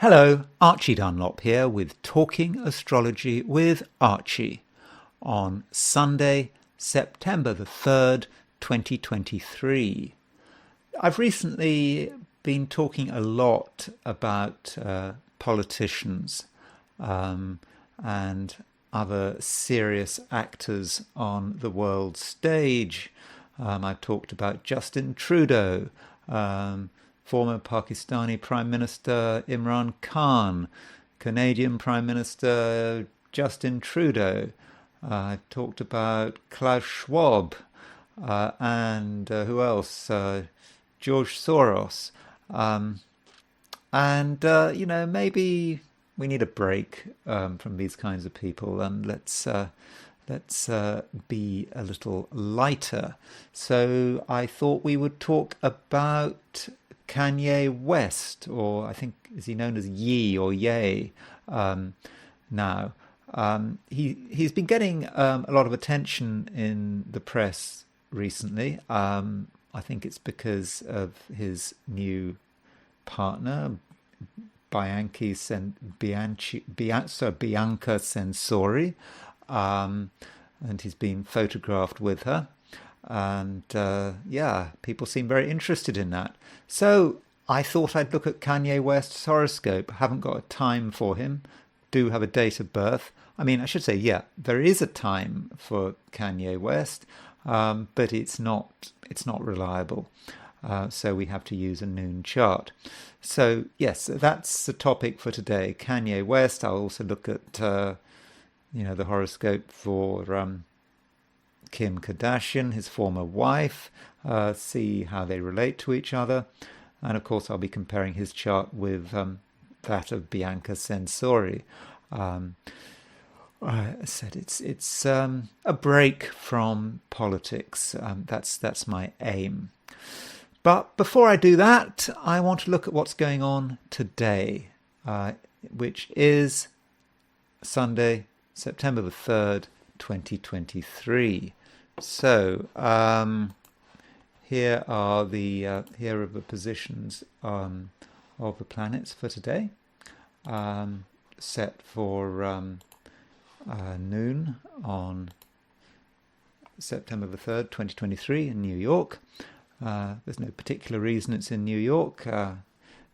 Hello, Archie Dunlop here with Talking Astrology with Archie on Sunday, September the 3rd, 2023. I've recently been talking a lot about politicians and other serious actors on the world stage. I've talked about Justin Trudeau, former Pakistani Prime Minister Imran Khan, Canadian Prime Minister Justin Trudeau. I've talked about Klaus Schwab and who else? George Soros. Maybe we need a break from these kinds of people, and let's be a little lighter. So I thought we would talk about Kanye West, or I think is he known as Ye or Ye now. He's been getting a lot of attention in the press recently. I think it's because of his new partner, Bianca Censori, and he's been photographed with her. And people seem very interested in that. So I thought I'd look at Kanye West's horoscope. Haven't got a time for him. Do have a date of birth. I mean, I should say, there is a time for Kanye West, but it's not reliable. So we have to use a noon chart. So yes, that's the topic for today. Kanye West. I'll also look at the horoscope for Kim Kardashian, his former wife, see how they relate to each other. And of course, I'll be comparing his chart with that of Bianca Censori. I said it's a break from politics. That's my aim. But before I do that, I want to look at what's going on today, which is Sunday, September the 3rd, 2023. So here are the positions of the planets for today, set for noon on September the 3rd, 2023 in New York. There's no particular reason it's in New York.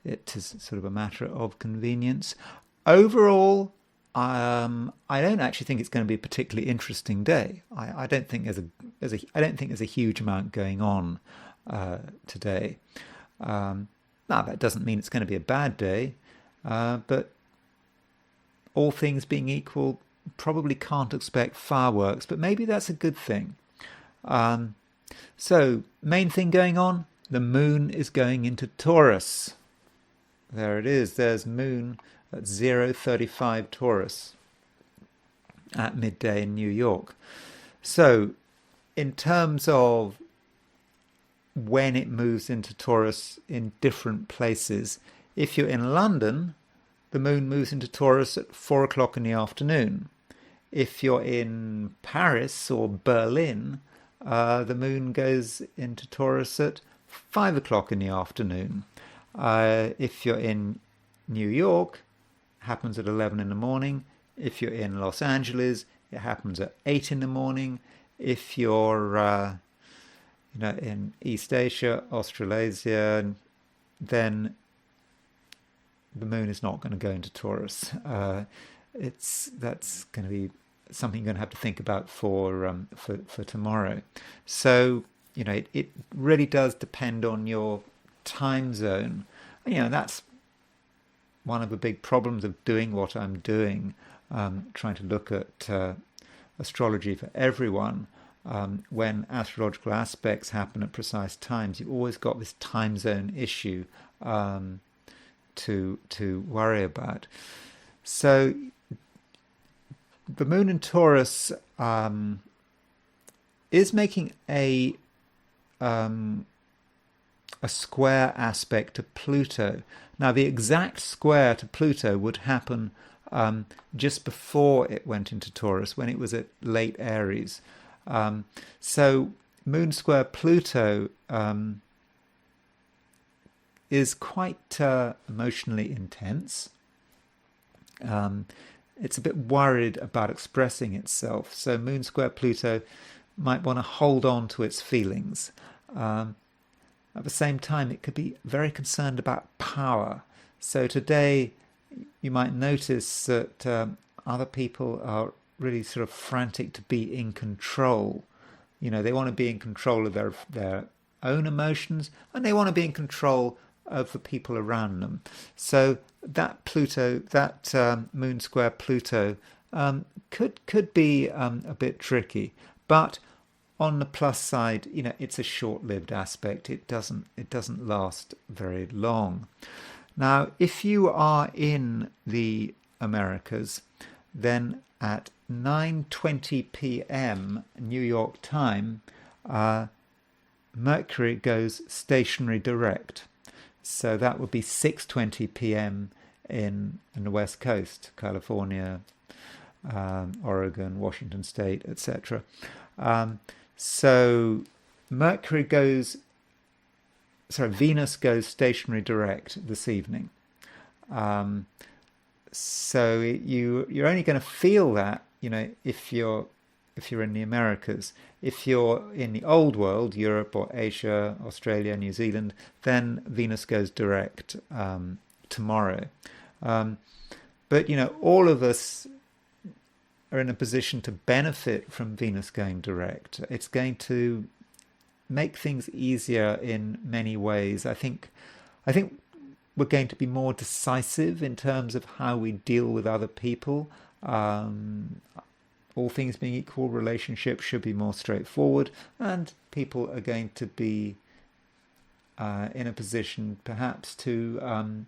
It is sort of a matter of convenience. Overall, I don't actually think it's going to be a particularly interesting day. I don't think there's a huge amount going on today. Now that doesn't mean it's going to be a bad day, but all things being equal, probably can't expect fireworks. But maybe that's a good thing. So main thing going on: the moon is going into Taurus. There it is. There's moon at 035 Taurus at midday in New York. So in terms of when it moves into Taurus in different places, if you're in London, the moon moves into Taurus at 4 o'clock in the afternoon. If you're in Paris or Berlin, the moon goes into Taurus at 5 o'clock in the afternoon. If you're in New York, happens at 11 in the morning. If you're in Los Angeles, it happens at 8 in the morning. If you're in East Asia, Australasia, then the moon is not going to go into Taurus. That's going to be something you're going to have to think about for tomorrow. So it really does depend on your time zone. That's one of the big problems of doing what I'm doing, trying to look at astrology for everyone. When astrological aspects happen at precise times, you've always got this time zone issue to worry about. So the moon in Taurus is making a square aspect to Pluto. Now, the exact square to Pluto would happen just before it went into Taurus, when it was at late Aries. So moon square Pluto is quite emotionally intense. It's a bit worried about expressing itself. So Moon square Pluto might want to hold on to its feelings. At the same time, it could be very concerned about power. So today, you might notice that other people are really sort of frantic to be in control. You know, they want to be in control of their own emotions, and they want to be in control of the people around them. So that Pluto, that Moon square Pluto, could be a bit tricky. But on the plus side, you know, it's a short-lived aspect. It doesn't last very long. Now, if you are in the Americas, then at 9:20 p.m. New York time, Mercury goes stationary direct. So that would be 6:20 p.m. in the West Coast, California, Oregon, Washington State, etc. So Venus goes stationary direct this evening. So you're only going to feel that, you know, if you're in the Americas. If you're in the old world, Europe or Asia, Australia, New Zealand, then Venus goes direct tomorrow. But, you know, all of us are in a position to benefit from Venus going direct. It's going to make things easier in many ways. I think we're going to be more decisive in terms of how we deal with other people. All things being equal, relationships should be more straightforward, and people are going to be in a position perhaps to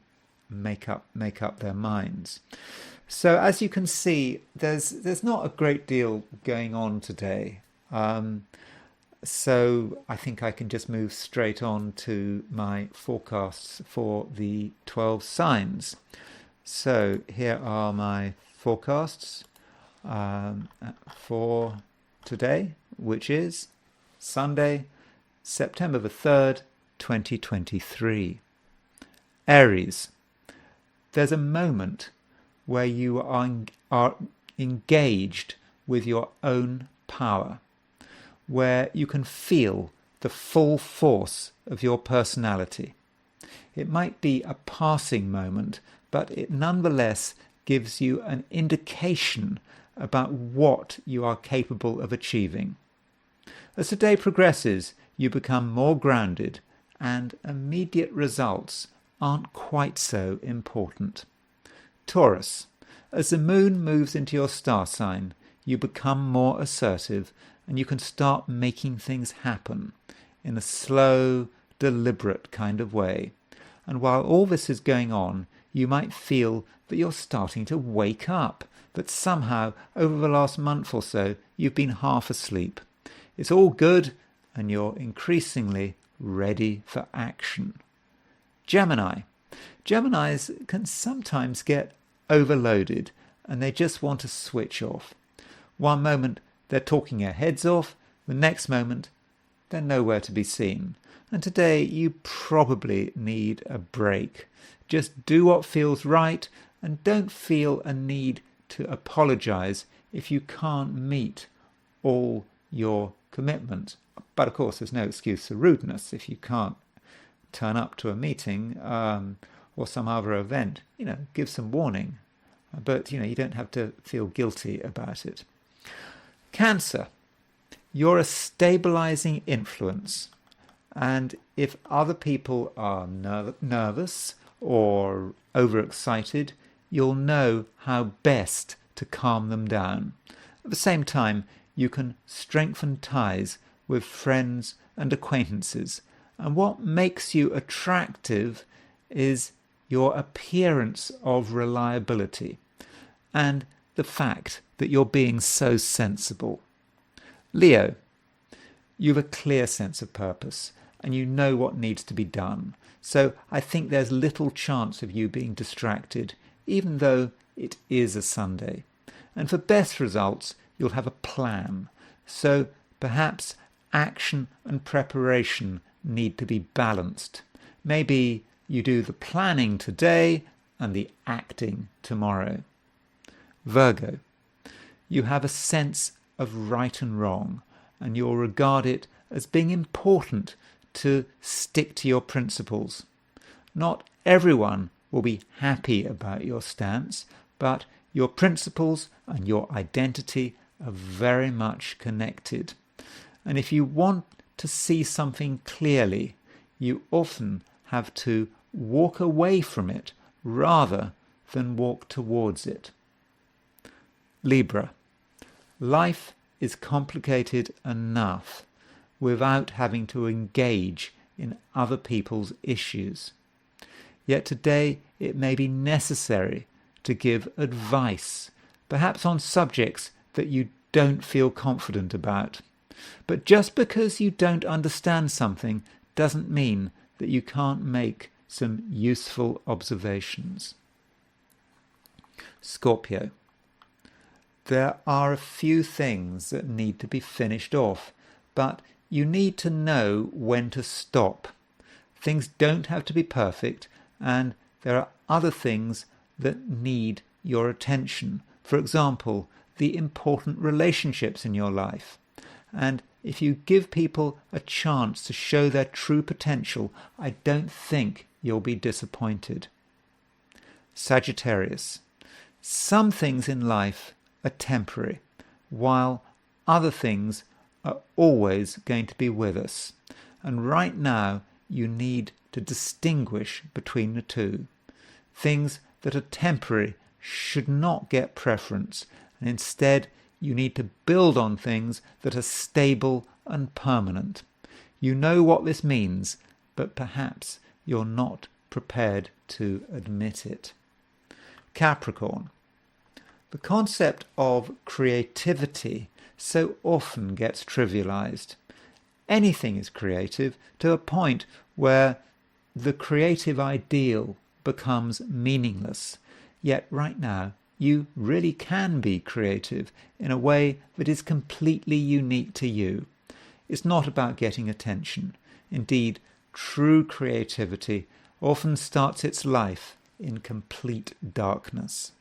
make up their minds. So as you can see, there's not a great deal going on today. So I think I can just move straight on to my forecasts for the 12 signs. So here are my forecasts for today, which is Sunday, September the 3rd, 2023. Aries, there's a moment where you are engaged with your own power, where you can feel the full force of your personality. It might be a passing moment, but it nonetheless gives you an indication about what you are capable of achieving. As the day progresses, you become more grounded, and immediate results aren't quite so important. Taurus, as the moon moves into your star sign, you become more assertive, and you can start making things happen in a slow, deliberate kind of way. And while all this is going on, you might feel that you're starting to wake up, that somehow over the last month or so you've been half asleep. It's all good, and you're increasingly ready for action. Gemini. Geminis can sometimes get overloaded, and they just want to switch off. One moment they're talking their heads off, the next moment they're nowhere to be seen. And today you probably need a break. Just do what feels right, and don't feel a need to apologize if you can't meet all your commitments. But of course there's no excuse for rudeness if you can't turn up to a meeting or some other event. You know, give some warning, but you know, you don't have to feel guilty about it. Cancer, you're a stabilizing influence, and if other people are nervous or overexcited, you'll know how best to calm them down. At the same time, you can strengthen ties with friends and acquaintances, and what makes you attractive is your appearance of reliability and the fact that you're being so sensible. Leo, you have a clear sense of purpose and you know what needs to be done. So I think there's little chance of you being distracted, even though it is a Sunday. And for best results, you'll have a plan. So perhaps action and preparation need to be balanced. Maybe you do the planning today and the acting tomorrow. Virgo, you have a sense of right and wrong, and you'll regard it as being important to stick to your principles. Not everyone will be happy about your stance, but your principles and your identity are very much connected. And if you want to see something clearly, you often have to walk away from it rather than walk towards it. Libra, life is complicated enough without having to engage in other people's issues. Yet today it may be necessary to give advice, perhaps on subjects that you don't feel confident about. But just because you don't understand something doesn't mean that you can't make some useful observations. Scorpio, there are a few things that need to be finished off, but you need to know when to stop. Things don't have to be perfect, and there are other things that need your attention. For example, the important relationships in your life. And if you give people a chance to show their true potential, I don't think you'll be disappointed. Sagittarius, some things in life are temporary, while other things are always going to be with us. And right now, you need to distinguish between the two. Things that are temporary should not get preference, and instead you need to build on things that are stable and permanent. You know what this means, but perhaps you're not prepared to admit it. Capricorn, the concept of creativity so often gets trivialized. Anything is creative to a point where the creative ideal becomes meaningless. Yet right now, you really can be creative in a way that is completely unique to you. It's not about getting attention. Indeed, true creativity often starts its life in complete darkness.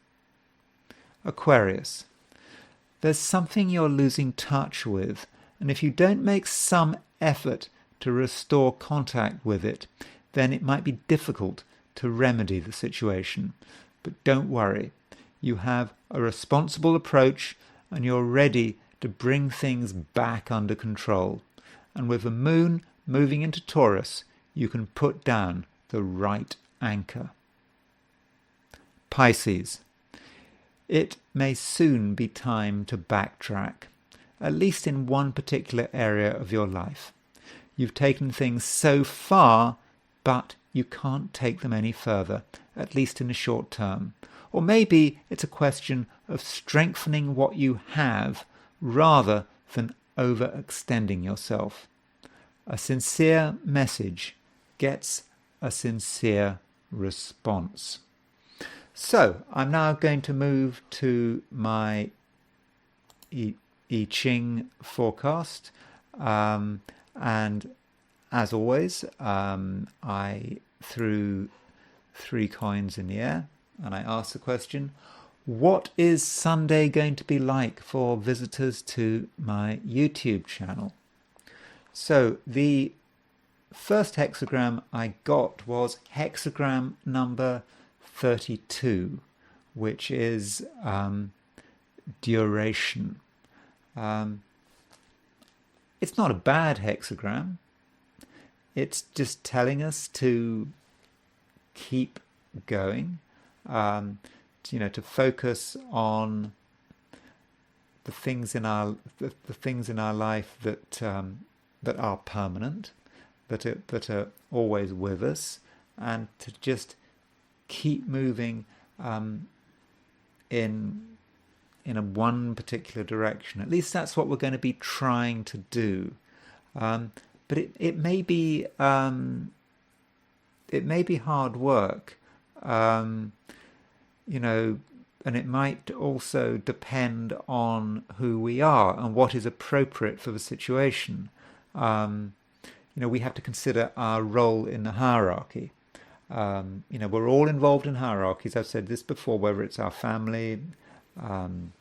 Aquarius, there's something you're losing touch with, and if you don't make some effort to restore contact with it, then it might be difficult to remedy the situation. But don't worry, you have a responsible approach and you're ready to bring things back under control. And with the moon moving into Taurus, you can put down the right anchor. Pisces, it may soon be time to backtrack, at least in one particular area of your life. You've taken things so far, but you can't take them any further, at least in the short term. Or maybe it's a question of strengthening what you have rather than overextending yourself. A sincere message gets a sincere response. So I'm now going to move to my I Ching forecast. And as always, I threw 3 coins in the air and I asked the question, what is Sunday going to be like for visitors to my YouTube channel? So the first hexagram I got was hexagram number 32, which is duration. It's not a bad hexagram. It's just telling us to keep going, to focus on the things in our life that are permanent, that are always with us, and to just keep moving in a one particular direction. At least that's what we're going to be trying to do. But it may be hard work, and it might also depend on who we are and what is appropriate for the situation. We have to consider our role in the hierarchy. We're all involved in hierarchies. I've said this before, whether it's our family, um,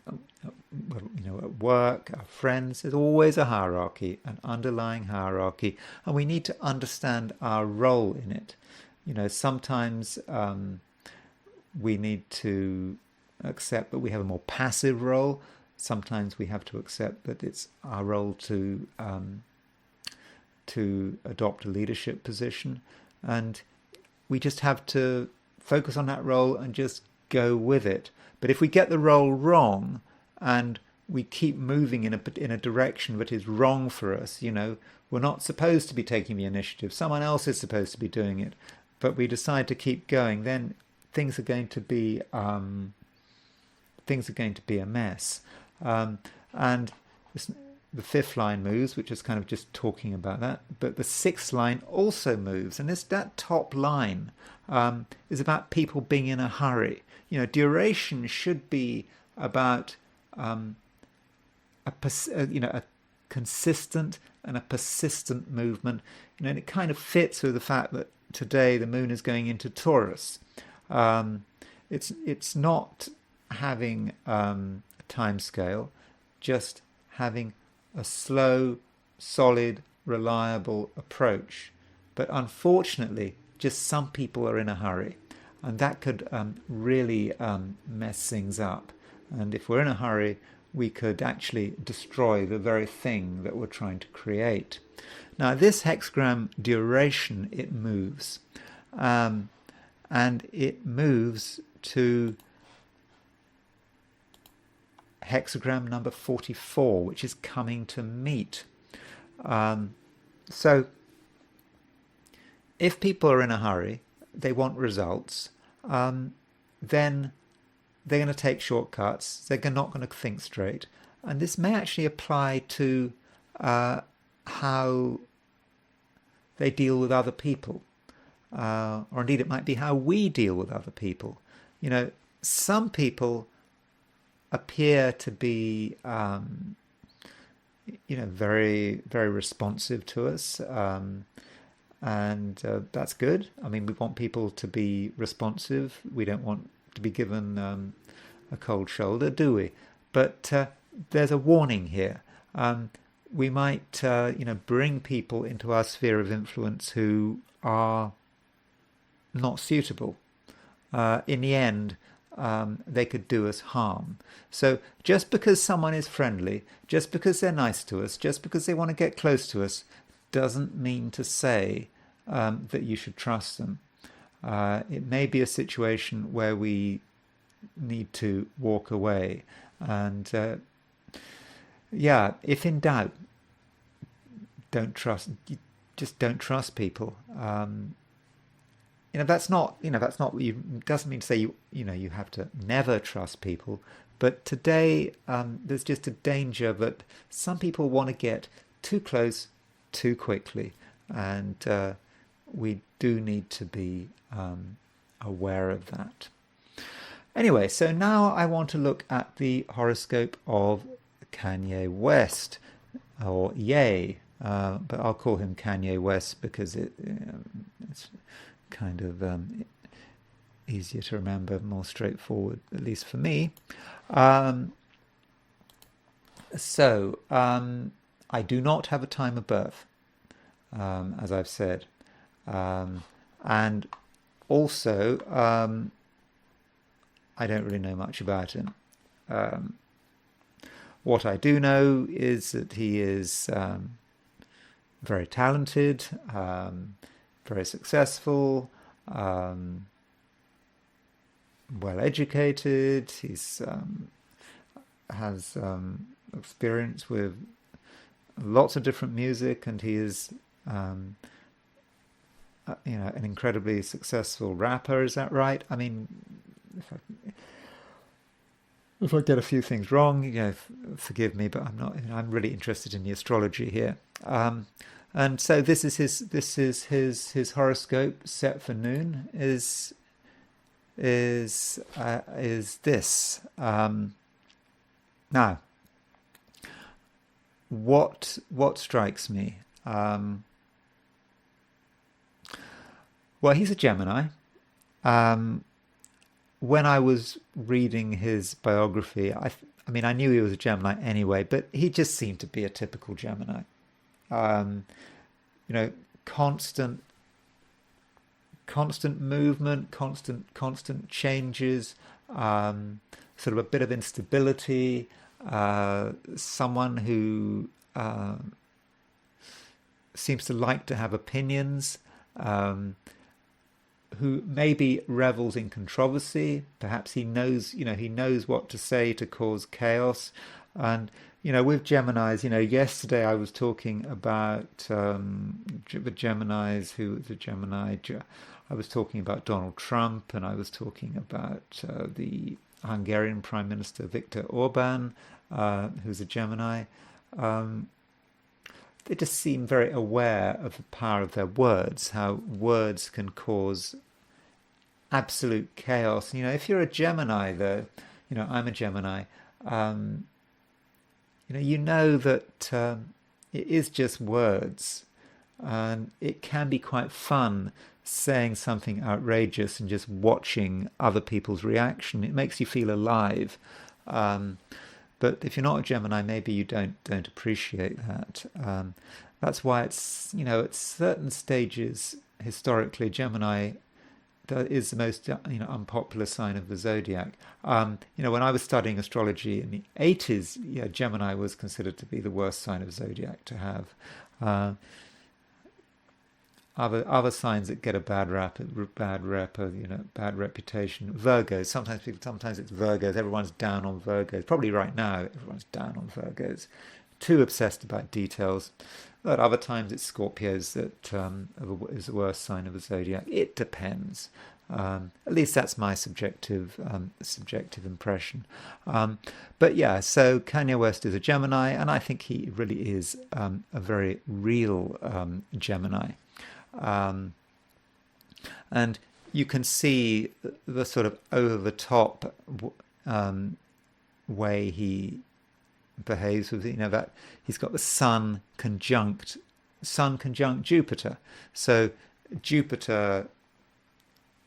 at work, our friends. There's always a hierarchy, an underlying hierarchy, and we need to understand our role in it. Sometimes we need to accept that we have a more passive role. Sometimes we have to accept that it's our role to adopt a leadership position, and we just have to focus on that role and just go with it. But if we get the role wrong and we keep moving in a direction that is wrong for us, we're not supposed to be taking the initiative. Someone else is supposed to be doing it, but we decide to keep going. Then things are going to be a mess. And the fifth line moves, which is kind of just talking about that. But the sixth line also moves, and that top line is about people being in a hurry. Duration should be about a consistent and a persistent movement. And it kind of fits with the fact that today the moon is going into Taurus. It's not having a time scale, just having a slow, solid, reliable approach. But unfortunately, just some people are in a hurry, and that could really mess things up. And if we're in a hurry, we could actually destroy the very thing that we're trying to create. Now, this hexagram duration, it moves. And it moves to hexagram number 44, which is coming to meet. So if people are in a hurry, they want results, then they're going to take shortcuts. They're not going to think straight. And this may actually apply to how they deal with other people. Or indeed it might be how we deal with other people. Some people appear to be, very, very responsive to us. And that's good. I mean, we want people to be responsive. We don't want to be given a cold shoulder, do we? But there's a warning here. We might, bring people into our sphere of influence who are not suitable. In the end, they could do us harm. So just because someone is friendly, just because they're nice to us, just because they want to get close to us, doesn't mean to say that you should trust them. It may be a situation where we need to walk away. And if in doubt, don't trust. Just don't trust people. That's not what you. Doesn't mean to say you have to never trust people. But today, there's just a danger that some people want to get too close too quickly, and we do need to be aware of that. Anyway, so now I want to look at the horoscope of Kanye West, or Ye, but I'll call him Kanye West because it's kind of easier to remember, more straightforward, at least for me. So I do not have a time of birth, as I've said. And also, I don't really know much about him. What I do know is that he is very talented, very successful, well educated. He's has experience with lots of different music, and he is an incredibly successful rapper. Is that right? I mean, if I get a few things wrong, forgive me, but I'm not. I'm really interested in the astrology here. And so this is his horoscope set for noon is this. Now, what strikes me? Well, he's a Gemini, when I was reading his biography, I mean, I knew he was a Gemini anyway, but he just seemed to be a typical Gemini. Um, you know, constant, constant movement, constant changes, sort of a bit of instability. Someone who seems to like to have opinions. Who maybe revels in controversy. Perhaps he knows, he knows what to say to cause chaos. And, with Geminis, yesterday I was talking about the Geminis, who was a Gemini. I was talking about Donald Trump, and I was talking about the Hungarian Prime Minister Viktor Orban, who's a Gemini. They just seem very aware of the power of their words, how words can cause absolute chaos. If you're a Gemini, though, I'm a Gemini, you know that it is just words, and it can be quite fun saying something outrageous and just watching other people's reaction. It makes you feel alive. But if you're not a Gemini, maybe you don't appreciate that. That's why it's, at certain stages historically, Gemini is the most unpopular sign of the zodiac. When I was studying astrology in the 80s, Gemini was considered to be the worst sign of zodiac to have. Other signs that get a bad reputation. Virgos. Sometimes it's Virgos. Everyone's down on Virgos. Probably right now, everyone's down on Virgos. Too obsessed about details. But other times it's Scorpios that is the worst sign of the zodiac. It depends. At least that's my subjective impression. But yeah, so Kanye West is a Gemini, and I think he really is a very real Gemini. And you can see the sort of over-the-top way he behaves with, that he's got the Sun conjunct Jupiter. So Jupiter,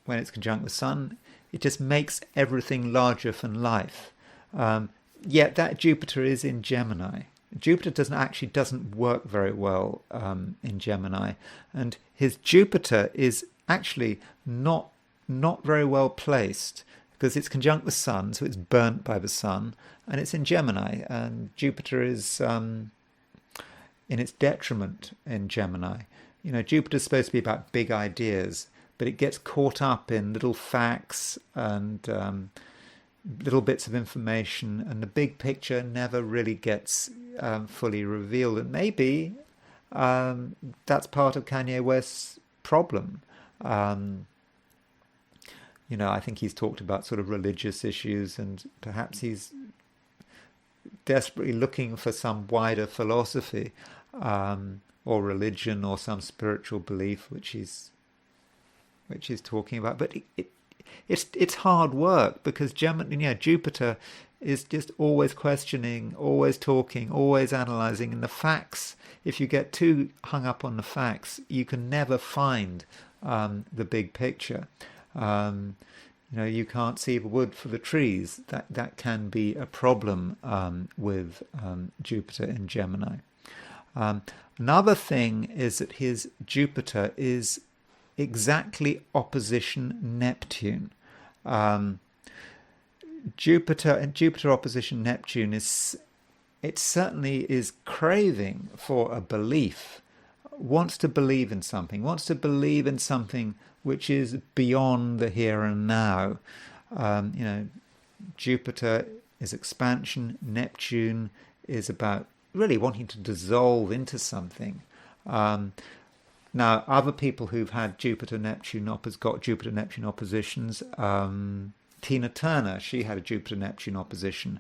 when it's conjunct the Sun, it just makes everything larger than life. Yet that Jupiter is in Gemini. Jupiter doesn't work very well in Gemini, and his Jupiter is actually not very well placed because it's conjunct the Sun, so it's burnt by the Sun, and it's in Gemini, and Jupiter is in its detriment in Gemini. Jupiter's supposed to be about big ideas, but it gets caught up in little facts and little bits of information, and the big picture never really gets fully revealed. And maybe that's part of Kanye West's problem. I think he's talked about sort of religious issues, and perhaps he's desperately looking for some wider philosophy or religion or some spiritual belief which he's talking about. But it's hard work because Jupiter is just always questioning, always talking, always analysing, and the facts. If you get too hung up on the facts, you can never find the big picture. You can't see the wood for the trees. That can be a problem with Jupiter in Gemini. Another thing is that his Jupiter is exactly opposition Neptune. Jupiter opposition Neptune certainly is craving for a belief, wants to believe in something which is beyond the here and now. Jupiter is expansion, Neptune is about really wanting to dissolve into something. Now, other people who've had Jupiter-Neptune oppositions, Tina Turner, she had a Jupiter-Neptune opposition.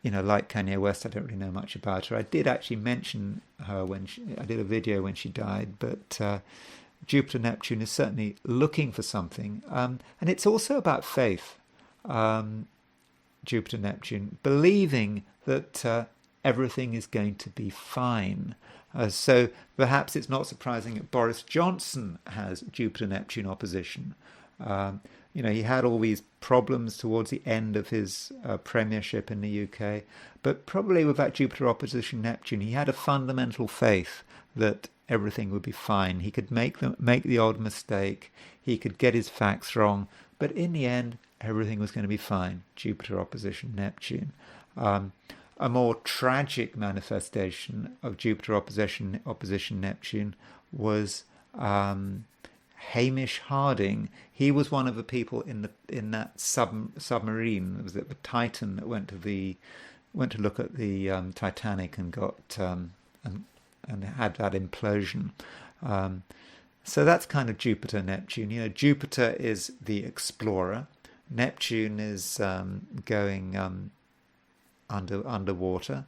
Like Kanye West, I don't really know much about her. I did actually mention her I did a video when she died, but Jupiter-Neptune is certainly looking for something. And it's also about faith, Jupiter-Neptune, believing that everything is going to be fine. So perhaps it's not surprising that Boris Johnson has Jupiter-Neptune opposition. He had all these problems towards the end of his premiership in the UK, but probably with that Jupiter opposition Neptune, he had a fundamental faith that everything would be fine. He could make the odd mistake, he could get his facts wrong, but in the end, everything was going to be fine. Jupiter opposition Neptune. A more tragic manifestation of Jupiter opposition Neptune was Hamish Harding. He was one of the people in that submarine. Was it the Titan that went to look at the Titanic and got and had that implosion. So that's kind of Jupiter Neptune. Jupiter is the explorer. Neptune is going underwater.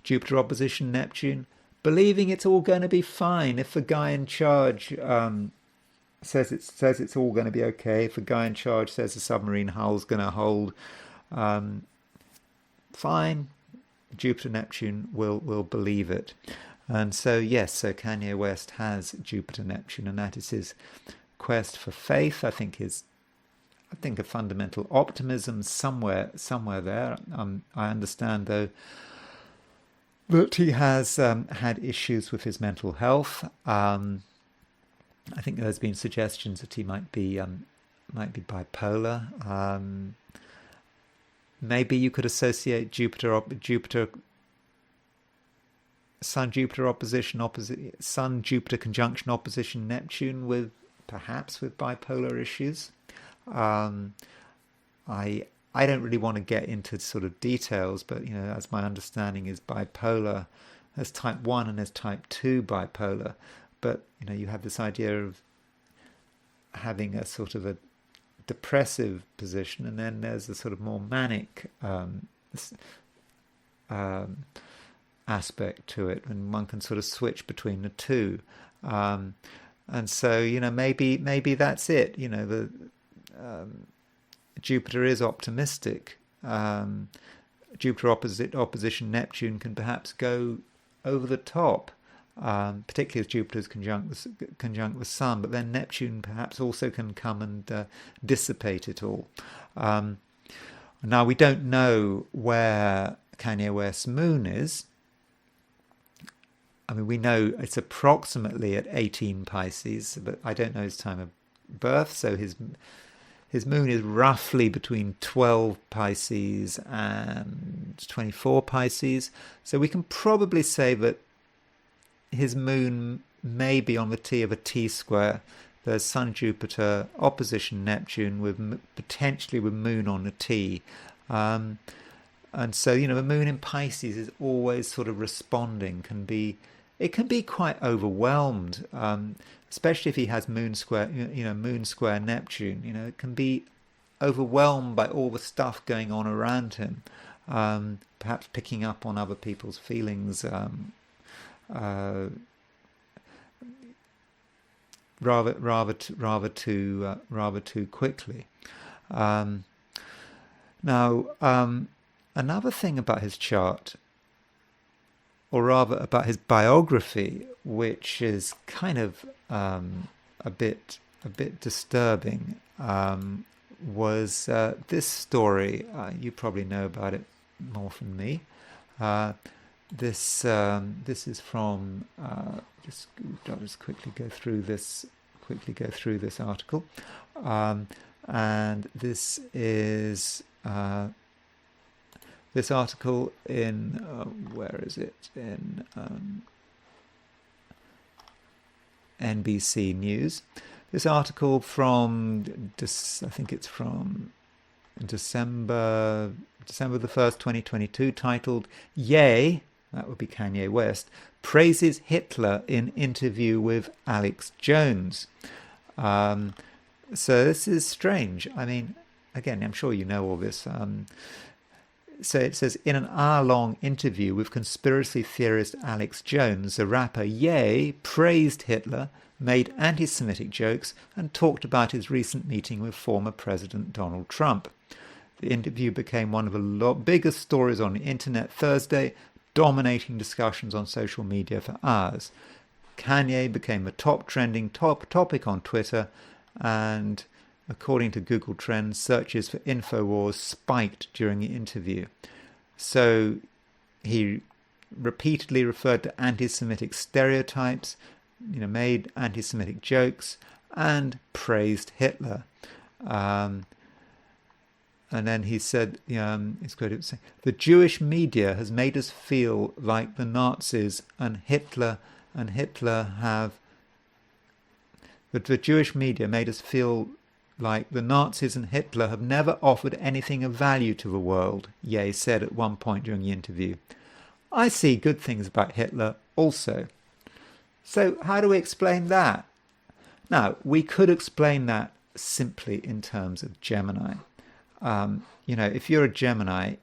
Jupiter opposition Neptune, believing it's all going to be fine. If the guy in charge says it's all going to be okay, if the guy in charge says the submarine hull's going to hold, fine. Jupiter Neptune will believe it. And so so Kanye West has Jupiter Neptune, and that is his quest for faith. I think a fundamental optimism somewhere there. I understand, though, that he has had issues with his mental health. I think there's been suggestions that he might be bipolar. Maybe you could associate Sun Jupiter Sun Jupiter conjunction opposition Neptune with bipolar issues. I don't really want to get into sort of details, but as my understanding is, bipolar, there's type 1 and there's type 2 bipolar, but you have this idea of having a sort of a depressive position, and then there's a sort of more manic aspect to it, and one can sort of switch between the two. And so maybe that's it. The Jupiter is optimistic. Jupiter opposition Neptune can perhaps go over the top, particularly as Jupiter's conjunct with Sun, but then Neptune perhaps also can come and dissipate it all. Now, we don't know where Kanye West's moon is. I mean, we know it's approximately at 18 Pisces, but I don't know his time of birth, so his moon is roughly between 12 Pisces and 24 Pisces. So we can probably say that his moon may be on the T of a T-square. There's Sun Jupiter opposition Neptune potentially with moon on a T. And so, the moon in Pisces is always sort of responding, it can be quite overwhelmed, especially if he has moon square Neptune. It can be overwhelmed by all the stuff going on around him, perhaps picking up on other people's feelings rather too quickly. Now, another thing about his chart, or rather about his biography, which is kind of a bit disturbing, was this story. You probably know about it more than me. This is from. I'll just quickly go through this article, and this is. This article in, where is it? In NBC News. This article from, I think it's from December the 1st, 2022, titled, "Ye," that would be Kanye West, "praises Hitler in interview with Alex Jones." So this is strange. I mean, again, I'm sure you know all this. So it says, in an hour-long interview with conspiracy theorist Alex Jones, the rapper Ye praised Hitler, made anti-Semitic jokes, and talked about his recent meeting with former President Donald Trump. The interview became one of the biggest stories on the internet Thursday, dominating discussions on social media for hours. Kanye became the top trending topic on Twitter, and according to Google Trends, searches for InfoWars spiked during the interview. So he repeatedly referred to anti-Semitic stereotypes, made anti-Semitic jokes, and praised Hitler. And then he said, he's quoted saying, "The Jewish media has made us feel like the Nazis and Hitler have... But the Jewish media made us feel like the Nazis and Hitler have never offered anything of value to the world," Ye said at one point during the interview. "I see good things about Hitler also." So how do we explain that? Now, we could explain that simply in terms of Gemini. If you're a Gemini,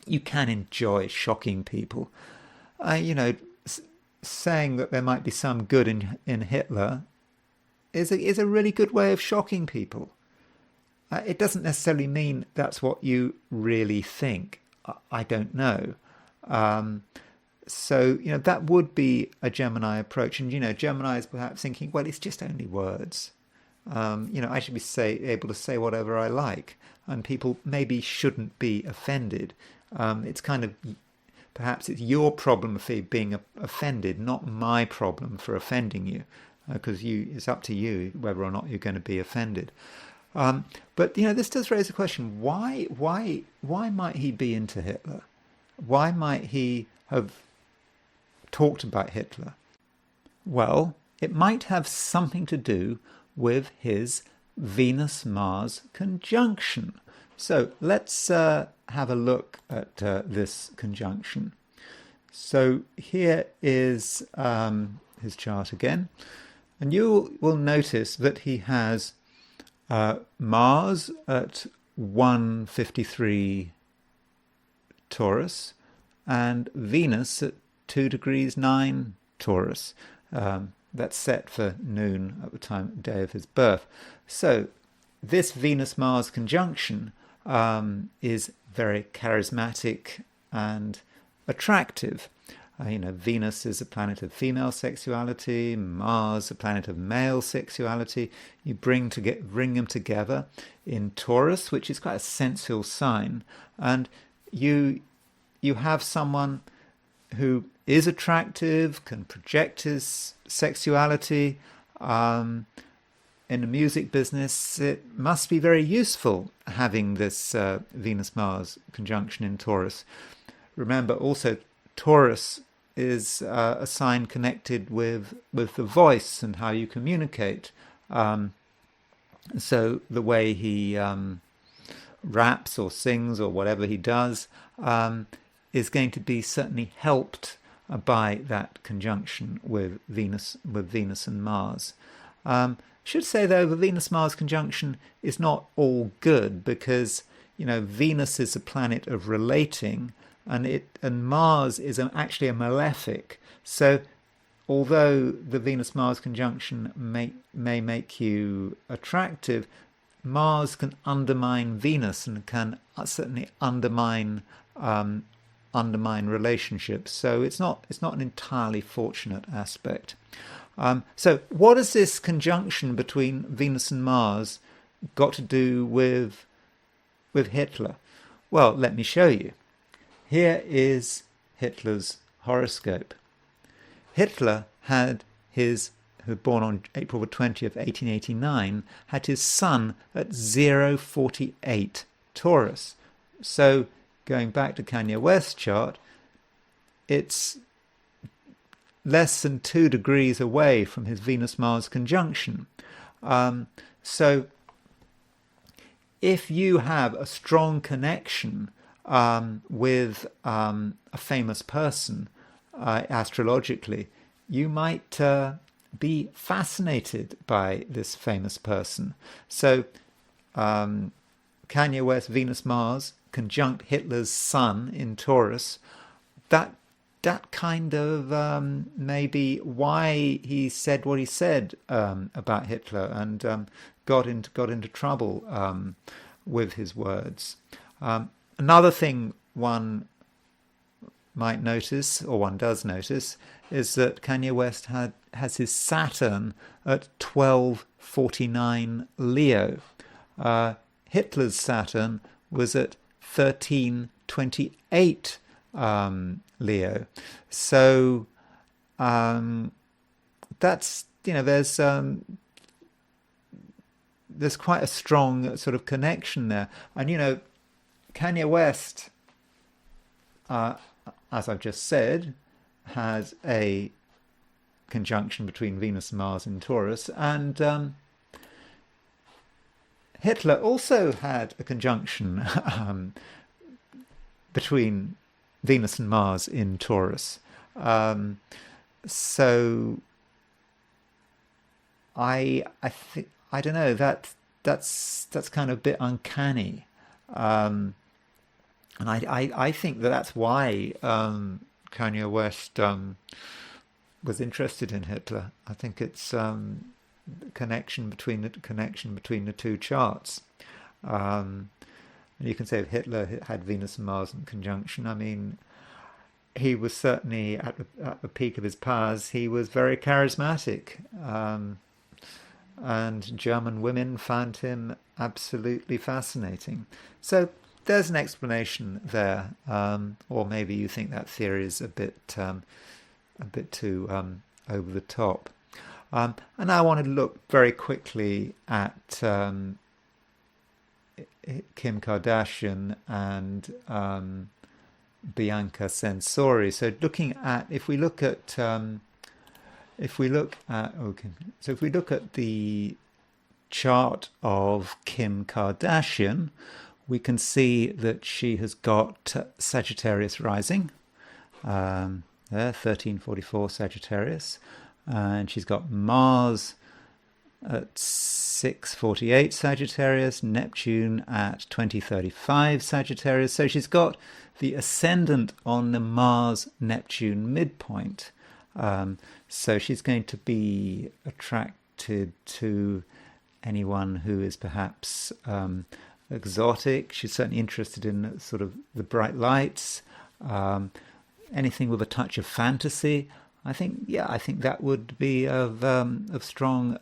you can enjoy shocking people. Saying that there might be some good in Hitler is a really good way of shocking people. It doesn't necessarily mean that's what you really think. I don't know. So, that would be a Gemini approach. And, Gemini is perhaps thinking, well, it's just only words. I should be able to say whatever I like, and people maybe shouldn't be offended. It's kind of, perhaps it's your problem for being offended, not my problem for offending you, because it's up to you whether or not you're going to be offended. But this does raise the question: why might he be into Hitler? Why might he have talked about Hitler? Well, it might have something to do with his Venus-Mars conjunction. So let's have a look at this conjunction. So here is his chart again, and you will notice that he has Mars at 153 Taurus and Venus at 2 degrees 9 Taurus. That's set for noon at the day of his birth. So this Venus-Mars conjunction is very charismatic and attractive. Venus is a planet of female sexuality, Mars a planet of male sexuality. You bring them together in Taurus, which is quite a sensual sign, and you have someone who is attractive, can project his sexuality. In the music business, it must be very useful having this Venus-Mars conjunction in Taurus. Remember also, Taurus is a sign connected with the voice and how you communicate. So the way he raps or sings or whatever he does is going to be certainly helped by that conjunction with Venus and Mars. Should say though, the Venus-Mars conjunction is not all good, because Venus is a planet of relating, and Mars is actually a malefic. So although the Venus-Mars conjunction may make you attractive, Mars can undermine Venus and can certainly undermine relationships. So it's not an entirely fortunate aspect. So what has this conjunction between Venus and Mars got to do with Hitler? Well, let me show you. Here is Hitler's horoscope. Hitler who was born on April the 20th, 1889, had his sun at 048 Taurus. So going back to Kanye West's chart, it's less than 2 degrees away from his Venus-Mars conjunction. So if you have a strong connection with a famous person astrologically, you might be fascinated by this famous person. So Kanye West, Venus-Mars, conjunct Hitler's sun in Taurus, that kind of maybe why he said what he said about Hitler and got into trouble with his words. Another thing one might notice, or one does notice, is that Kanye West has his Saturn at 1249 Leo. Hitler's Saturn was at 1328 Leo. So that's, there's quite a strong sort of connection there. And Kanye West, as I've just said, has a conjunction between Venus and Mars in Taurus, and Hitler also had a conjunction between Venus and Mars in Taurus. So I think, I don't know, that's kind of a bit uncanny, and I think that's why Kanye West was interested in Hitler. I think it's connection between the two charts. You can say if Hitler had Venus and Mars in conjunction, I mean, he was certainly at the peak of his powers. He was very charismatic, and German women found him absolutely fascinating. So there's an explanation there, or maybe you think that theory is a bit too over the top. And I want to look very quickly at Kim Kardashian and Bianca Censori. So if we look at the chart of Kim Kardashian, we can see that she has got Sagittarius rising, there, 1344 Sagittarius, and she's got Mars at 648 Sagittarius, Neptune at 2035 Sagittarius. So she's got the ascendant on the Mars-Neptune midpoint. So she's going to be attracted to anyone who is perhaps exotic. She's certainly interested in sort of the bright lights, anything with a touch of fantasy. I think that would be of strong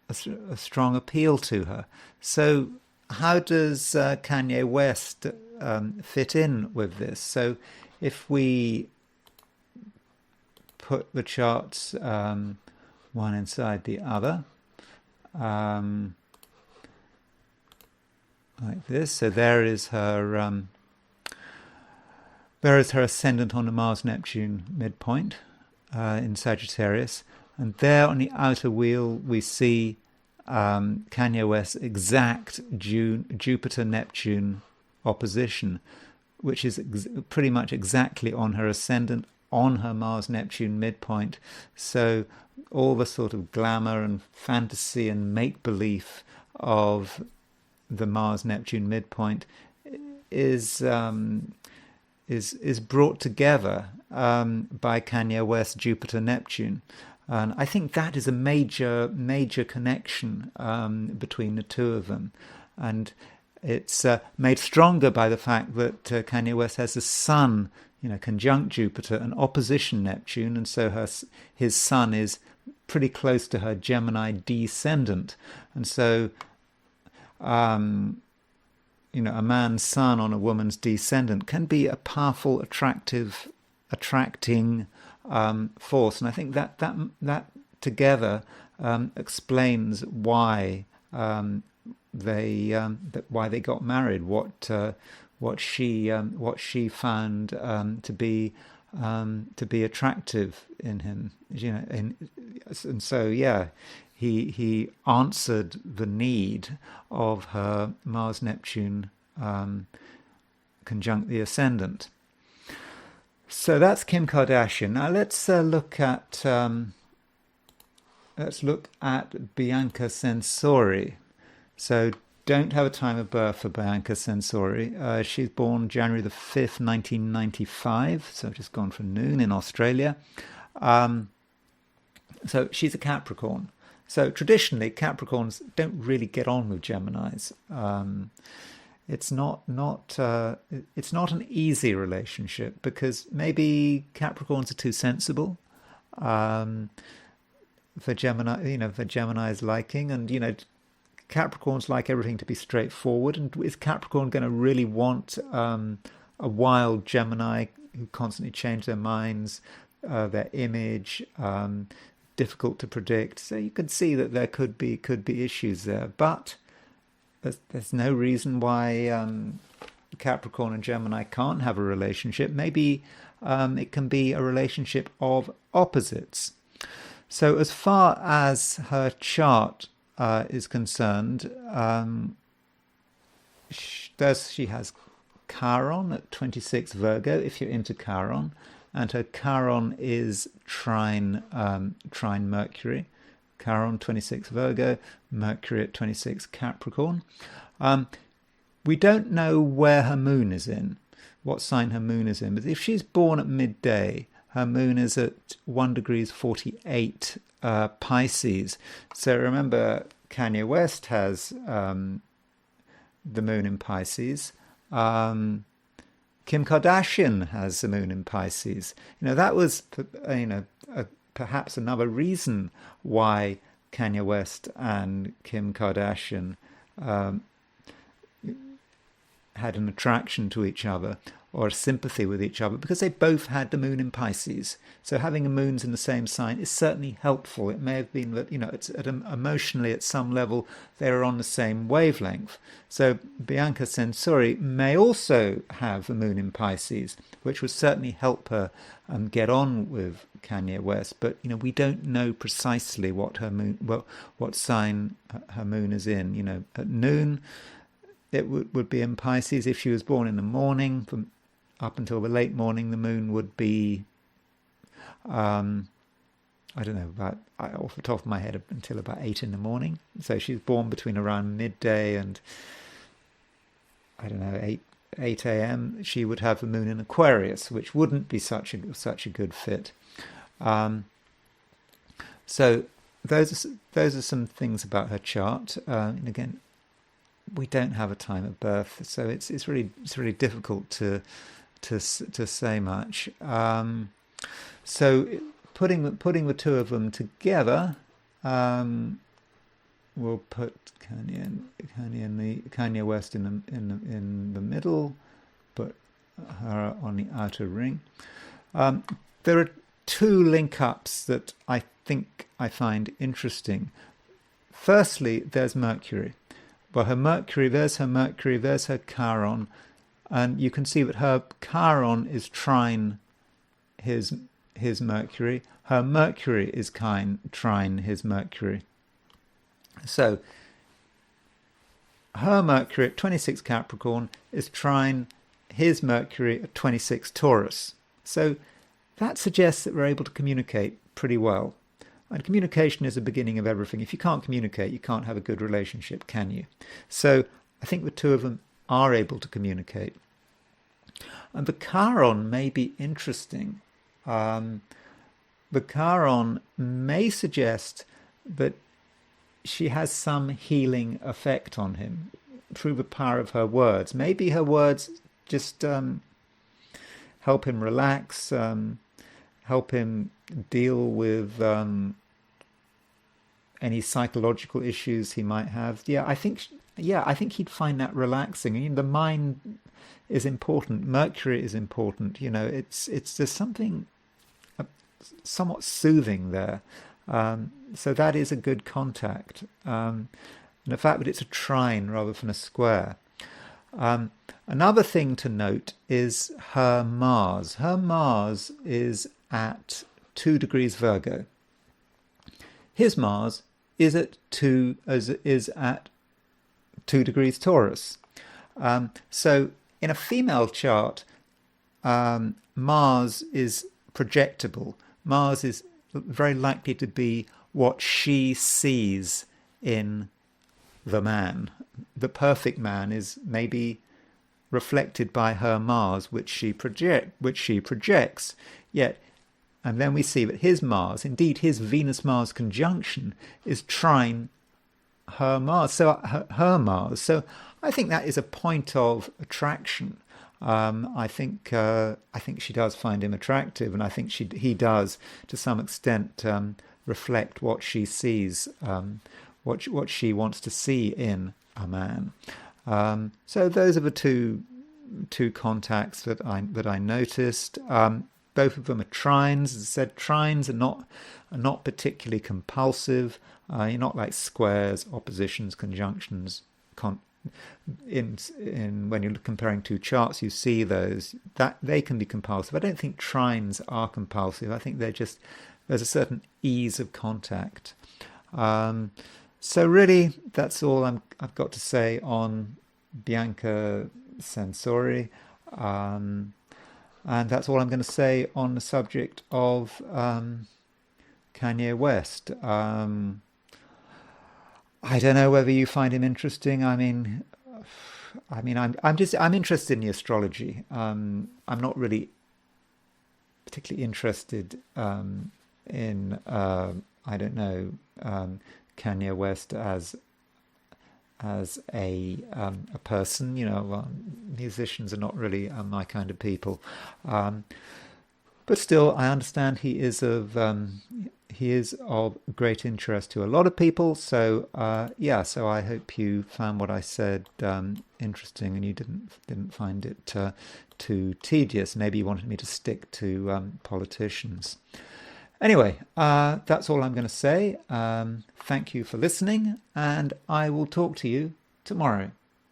a strong appeal to her. So how does Kanye West fit in with this? So if we put the charts one inside the other, like this. So there is her ascendant on the Mars-Neptune midpoint in Sagittarius, and there on the outer wheel we see Kanye West's exact Jupiter-Neptune opposition, which is pretty much exactly on her ascendant, on her Mars-Neptune midpoint. So all the sort of glamour and fantasy and make-believe of the Mars-Neptune midpoint is brought together by Kanye West Jupiter-Neptune. And I think that is a major connection between the two of them. And it's made stronger by the fact that Kanye West has a sun, conjunct Jupiter and opposition Neptune, and so his sun is pretty close to her Gemini descendant. And so, a man's sun on a woman's descendant can be a powerful, attracting force. And I think that together explains why they got married. What she found to be attractive in him, and so he answered the need of her Mars-Neptune conjunct the ascendant. So that's Kim Kardashian. Now let's look at Bianca Censori. So don't have a time of birth for Bianca Censori. She's born January the 5th, 1995. So just gone for noon in Australia. So she's a Capricorn. So traditionally, Capricorns don't really get on with Geminis. it's not an easy relationship, because maybe Capricorns are too sensible um, for Gemini, for Gemini's liking, and Capricorns like everything to be straightforward. And is Capricorn going to really want a wild Gemini who constantly change their minds, their image, difficult to predict? So you could see that there could be issues there, but there's no reason why Capricorn and Gemini can't have a relationship. Maybe it can be a relationship of opposites. So as far as her chart is concerned, she has Chiron at 26 Virgo, if you're into Chiron, and her Chiron is trine Mercury. Chiron 26 Virgo, Mercury at 26 Capricorn. We don't know where her moon is in, what sign her moon is in, but if she's born at midday, her moon is at 1 degrees 48 Pisces. So remember, Kanye West has the moon in Pisces. Kim Kardashian has the moon in Pisces. That was perhaps another reason why Kanye West and Kim Kardashian had an attraction to each other, or a sympathy with each other, because they both had the moon in Pisces. So having a moons in the same sign is certainly helpful. It may have been that, it's emotionally at some level they're on the same wavelength. So Bianca Censori may also have a moon in Pisces, which would certainly help her get on with Kanye West. But we don't know precisely what her moon, what sign her moon is in. At noon, it would be in Pisces. If she was born in the morning, from up until the late morning, the moon would be, I don't know, off the top of my head, until about 8 in the morning. So she's born between around midday and, I don't know, 8 a.m. She would have the moon in Aquarius, which wouldn't be such a good fit. So those are some things about her chart. And again, we don't have a time of birth, so it's really difficult to say much. So putting the two of them together, we'll put Kanye West in the middle, put her on the outer ring. There are two link-ups that I think I find interesting. Firstly, there's Mercury. Well, there's her Chiron, and you can see that her Chiron is trine his Mercury. Her Mercury is trine his Mercury. So her Mercury at 26 Capricorn is trine his Mercury at 26 Taurus. So that suggests that we're able to communicate pretty well. And communication is the beginning of everything. If you can't communicate, you can't have a good relationship, can you? So I think the two of them are able to communicate. And the Chiron may be interesting. The Chiron may suggest that she has some healing effect on him through the power of her words. Maybe her words just help him relax, help him deal with any psychological issues he might have. I think he'd find that relaxing. The mind is important. Mercury is important. It's there's something somewhat soothing there. So that is a good contact. And the fact that it's a trine rather than a square. Another thing to note is her Mars. Her Mars is at 2 degrees Virgo. His Mars is at 2 degrees Taurus. So in a female chart, Mars is projectable. Mars is very likely to be what she sees in the man. The perfect man is maybe reflected by her Mars, which she projects. Yet, and then we see that his Mars, indeed his Venus-Mars conjunction, is trine her Mars. So her Mars. So I think that is a point of attraction. I think she does find him attractive, and I think he does, to some extent, reflect what she sees, what she wants to see in a man. So those are the two contacts that I noticed. Both of them are trines. As I said, trines are not particularly compulsive. You're not like squares, oppositions, conjunctions. When you're comparing two charts, you see those that they can be compulsive. I don't think trines are compulsive. I think there's a certain ease of contact. So really, that's all I've got to say on Bianca Censori. And that's all I'm going to say on the subject of Kanye West. I don't know whether you find him interesting. I'm interested in the astrology. I'm not really particularly interested in I don't know, Kanye West as a person. Musicians are not really my kind of people, but still, I understand he is of great interest to a lot of people. So so I hope you found what I said interesting, and you didn't find it too tedious. Maybe you wanted me to stick to politicians. Anyway, that's all I'm going to say. Thank you for listening, and I will talk to you tomorrow.